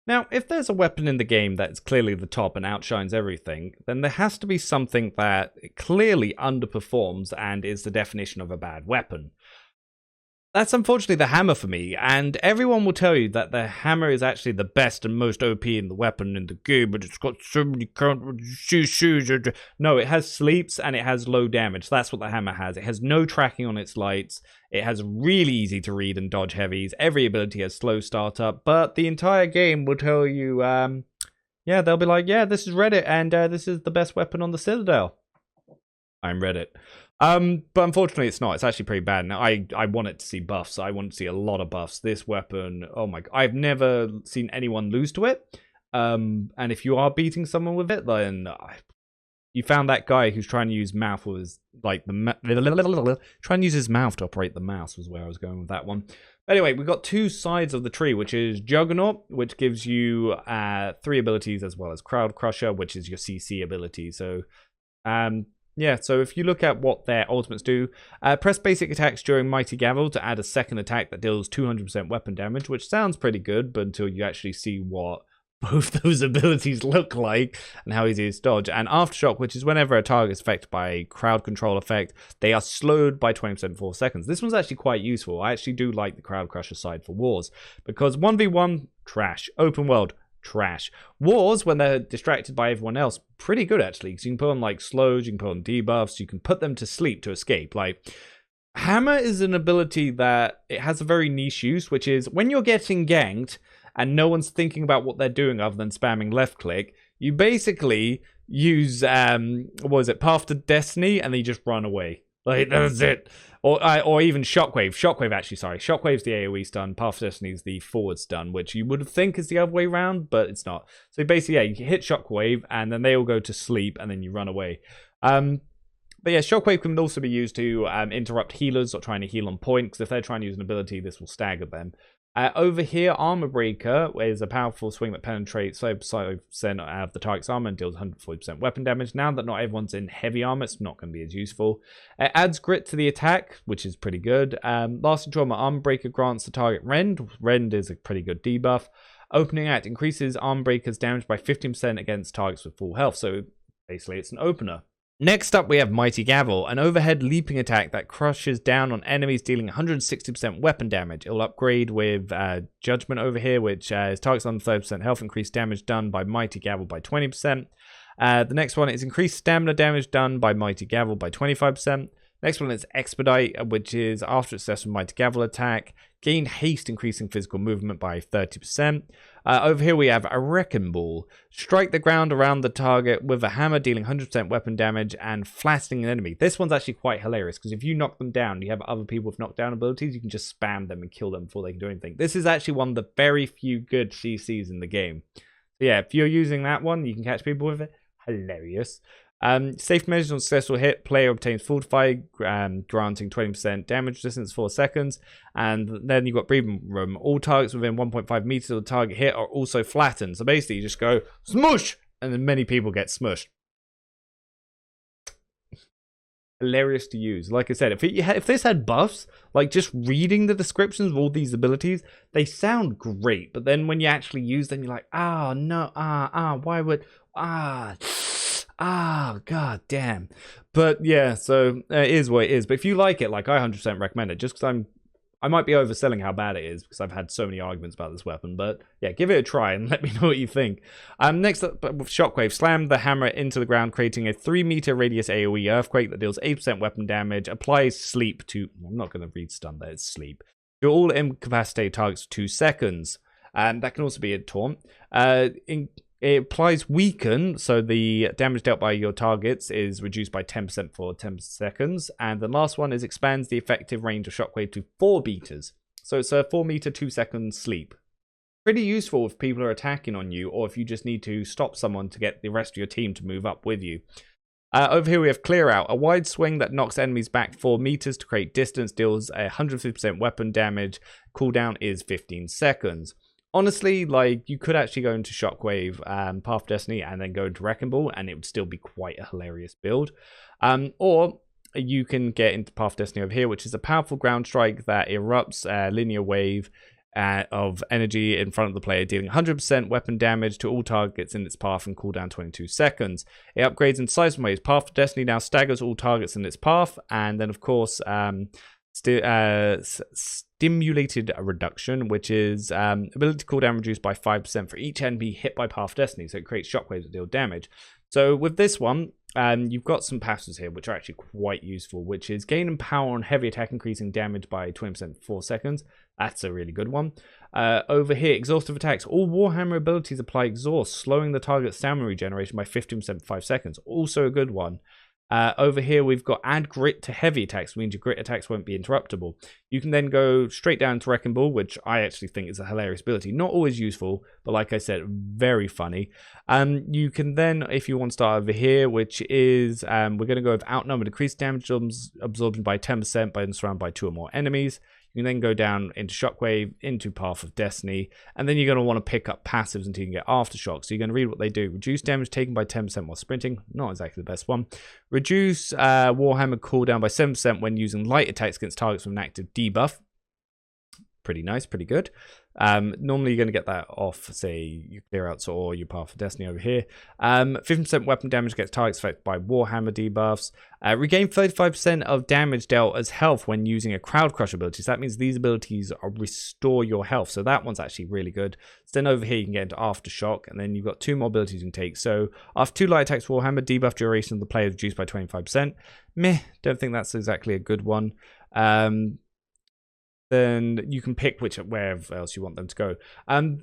Now, if there's a weapon in the game that's clearly the top and outshines everything, then there has to be something that clearly underperforms and is the definition of a bad weapon. That's unfortunately the hammer for me, and everyone will tell you that the hammer is actually the best and most OP in the weapon in the game, but it's got so many shoes. No, it has sleeps and it has low damage. That's what the hammer has. It has no tracking on its lights. It has really easy to read and dodge heavies. Every ability has slow startup, but the entire game will tell you, yeah, they'll be like, yeah, this is Reddit, and this is the best weapon on the Citadel. I'm Reddit. But unfortunately it's not. It's actually pretty bad. Now, I want it to see buffs. I want to see a lot of buffs. This weapon, oh my god. I've never seen anyone lose to it. And if you are beating someone with it, then you found that guy who's trying to use mouth was like trying to use his mouth to operate the mouse was where I was going with that one. Anyway, we've got two sides of the tree, which is Juggernaut, which gives you 3 abilities, as well as Crowd Crusher, which is your CC ability. So yeah, so if you look at what their ultimates do, press basic attacks during Mighty Gavel to add a second attack that deals 200% weapon damage, which sounds pretty good, but until you actually see what both those abilities look like and how easy it is to dodge. And Aftershock, which is whenever a target is affected by a crowd control effect, they are slowed by 20% in 4 seconds. This one's actually quite useful. I actually do like the Crowd Crusher side for wars, because 1v1, trash. Open world, trash. Wars, when they're distracted by everyone else, pretty good actually, because you can put on like slows, you can put on debuffs, you can put them to sleep to escape. Like, hammer is an ability that it has a very niche use, which is when you're getting ganked and no one's thinking about what they're doing other than spamming left click, you basically use what is it, Path to Destiny, and then you just run away. Like, that's it. Or even Shockwave. Shockwave's the AoE stun. Path to Destiny is the forward stun, which you would think is the other way around, but it's not. So basically, yeah, you hit Shockwave, and then they all go to sleep, and then you run away. But yeah, Shockwave can also be used to interrupt healers or trying to heal on point, because if they're trying to use an ability, this will stagger them. Over here, Armor Breaker is a powerful swing that penetrates 5% out of the target's armor and deals 140% weapon damage. Now that not everyone's in heavy armor, it's not going to be as useful. It adds grit to the attack, which is pretty good. Lasting trauma, Armor Breaker grants the target Rend. Rend is a pretty good debuff. Opening Act increases Armor Breaker's damage by 15% against targets with full health. So basically, it's an opener. Next up, we have Mighty Gavel, an overhead leaping attack that crushes down on enemies, dealing 160% weapon damage. It'll upgrade with Judgment over here, which is targets on 30% health, increased damage done by Mighty Gavel by 20%. The next one is increased stamina damage done by Mighty Gavel by 25%. Next one is Expedite, which is after a successful Mighty Gavel attack. Gain haste, increasing physical movement by 30%. Over here we have a Wrecking Ball. Strike the ground around the target with a hammer, dealing 100% weapon damage and flattening an enemy. This one's actually quite hilarious, because if you knock them down, you have other people with knockdown abilities, you can just spam them and kill them before they can do anything. This is actually one of the very few good CCs in the game. So yeah, if you're using that one, you can catch people with it. Hilarious. Safe measures on successful hit. Player obtains Fortify, granting 20% damage distance for 4 seconds. And then you've got Breathing Room. All targets within 1.5 meters of the target hit are also flattened. So basically, you just go smush, and then many people get smushed. Hilarious to use. Like I said, if this had buffs, like just reading the descriptions of all these abilities, they sound great. But then when you actually use them, you're like, oh no, why would god damn. But yeah, so it is what it is. But if you like it, like, I 100% recommend it, just because I might be overselling how bad it is, because I've had so many arguments about this weapon. But yeah, give it a try and let me know what you think. Next up, with Shockwave, slam the hammer into the ground, creating a 3-meter radius AoE earthquake that deals 8% weapon damage, applies sleep to, I'm not going to read stun there, it's sleep, to all incapacitated targets for 2 seconds. That can also be a taunt. It applies Weaken, so the damage dealt by your targets is reduced by 10% for 10 seconds. And the last one is expands the effective range of Shockwave to 4 meters. So it's a 4 meter, 2 second sleep. Pretty useful if people are attacking on you, or if you just need to stop someone to get the rest of your team to move up with you. Over here we have Clear Out, a wide swing that knocks enemies back 4 meters to create distance, deals 150% weapon damage. Cooldown is 15 seconds. Honestly, like, you could actually go into Shockwave, Path of Destiny, and then go into Wrecking Ball, and it would still be quite a hilarious build. Or you can get into Path of Destiny over here, which is a powerful ground strike that erupts linear wave of energy in front of the player, dealing 100% weapon damage to all targets in its path and cooldown 22 seconds. It upgrades in decisive ways. Path of Destiny now staggers all targets in its path, and then of course stimulated reduction, which is ability cooldown reduced by 5% for each enemy hit by Path of Destiny, so it creates shockwaves that deal damage. So with this one, you've got some passives here which are actually quite useful, which is gain and power on heavy attack, increasing damage by 20% for 4 seconds. That's a really good one. Over here, Exhaustive Attacks. All Warhammer abilities apply exhaust, slowing the target's stamina regeneration by 15% for 5 seconds. Also a good one. Over here, we've got add grit to heavy attacks, means your grit attacks won't be interruptible. You can then go straight down to Wrecking Ball, which I actually think is a hilarious ability. Not always useful, but like I said, very funny. You can then, if you want to start over here, which is, we're going to go with Outnumbered, decrease damage absorption by 10% by surrounded by 2 or more enemies. You can then go down into Shockwave, into Path of Destiny, and then you're going to want to pick up passives until you can get Aftershock. So you're going to read what they do. Reduce damage taken by 10% while sprinting. Not exactly the best one. Reduce Warhammer cooldown by 7% when using light attacks against targets with an active debuff. Pretty nice, pretty good. Normally you're going to get that off, say, you clear out or your Path of Destiny over here. 15% weapon damage against targets affected by Warhammer debuffs. Regain 35% of damage dealt as health when using a Crowd Crush ability. So that means these abilities restore your health. So that one's actually really good. So then over here you can get into Aftershock, and then you've got 2 more abilities you can take. So after 2 light attacks Warhammer, debuff duration of the player is reduced by 25%. Meh, don't think that's exactly a good one. Then you can pick wherever else you want them to go.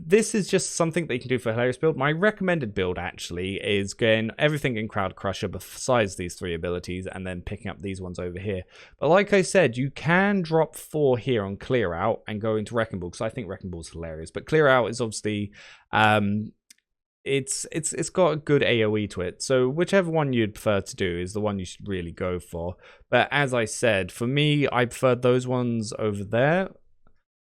This is just something that you can do for a hilarious build. My recommended build actually is getting everything in Crowd Crusher besides these 3 abilities, and then picking up these ones over here. But like I said, you can drop 4 here on Clear Out and go into Wrecking Ball, because I think Wrecking Ball is hilarious. But Clear Out is obviously it's got a good AoE to it, so whichever one you'd prefer to do is the one you should really go for. But as I said, for me, I prefer those ones over there,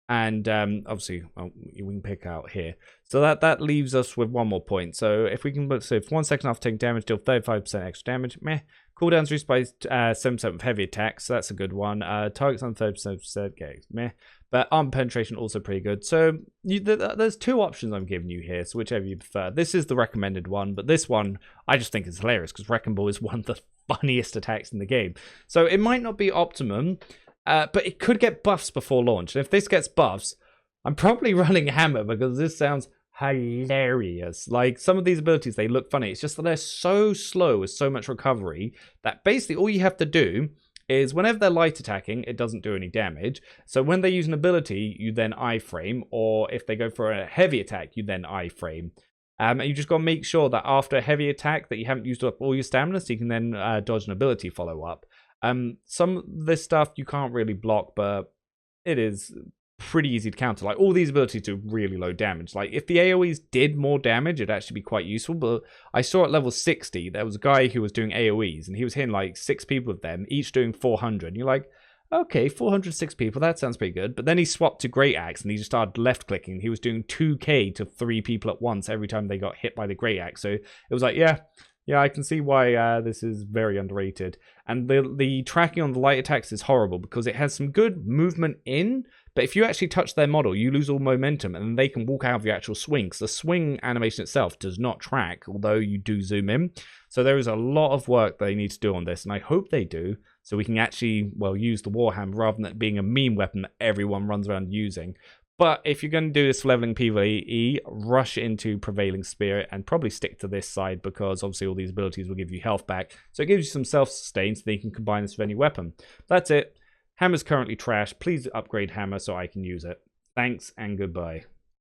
and obviously we can pick out here. So that leaves us with 1 more point. So if we can, so if 1 second after taking damage, deal 35% extra damage. Meh. Cooldowns reduced by 7% with heavy attacks, so that's a good one. Targets on 30% get meh. But arm penetration also pretty good. So there's 2 options I'm giving you here, so whichever you prefer. This is the recommended one, but this one I just think is hilarious because Wrecking Ball is one of the funniest attacks in the game. So it might not be optimum, but it could get buffs before launch. And if this gets buffs, I'm probably running Hammer because this sounds hilarious. Like, some of these abilities, they look funny. It's just that they're so slow with so much recovery that basically all you have to do is whenever they're light attacking, it doesn't do any damage. So when they use an ability, you then iframe, or if they go for a heavy attack, you then iframe. And you just got to make sure that after a heavy attack that you haven't used up all your stamina, so you can then dodge an ability follow-up. Some of this stuff you can't really block, but it is pretty easy to counter. Like, all these abilities do really low damage. Like, if the AoEs did more damage, it'd actually be quite useful. But I saw at level 60, there was a guy who was doing AoEs, and he was hitting like 6 people with them, each doing 400. And you're like, okay, 406 people, that sounds pretty good. But then he swapped to Great Axe, and he just started left-clicking. He was doing 2k to 3 people at once every time they got hit by the Great Axe. So it was like, yeah, I can see why this is very underrated. And the tracking on the light attacks is horrible because it has some good movement in, but if you actually touch their model, you lose all momentum, and they can walk out of your actual swing. So the swing animation itself does not track, although you do zoom in. So there is a lot of work they need to do on this, and I hope they do, so we can actually, well, use the Warhammer rather than it being a meme weapon that everyone runs around using. But if you're going to do this for leveling PvE, rush into Prevailing Spirit and probably stick to this side, because obviously all these abilities will give you health back. So it gives you some self-sustain so that you can combine this with any weapon. That's it. Hammer's currently trash. Please upgrade Hammer so I can use it. Thanks and goodbye.